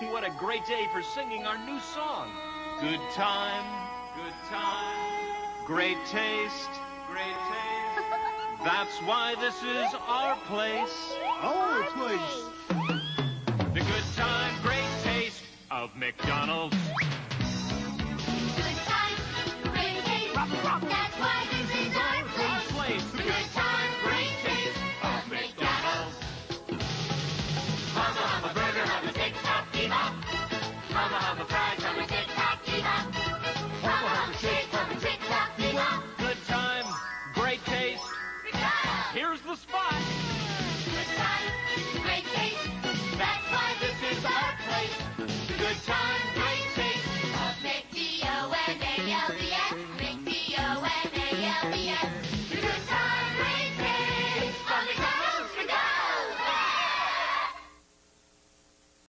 What a great day for singing our new song. Good time, great taste, That's why this is our place. Our place. The good time, great taste of McDonald's. Good time, great taste. That's why this is our place. Our place. The good time, great taste of McDonald's. Humma, humma burger, humma tick-tock, bebop. Humma, humma fries, humma tick-tock, bebop. Humma, humma shake, humma tick-tock, bebop. Good time, great taste. McDonald's. Here's the spot. Good time, great taste. That's why this is our place.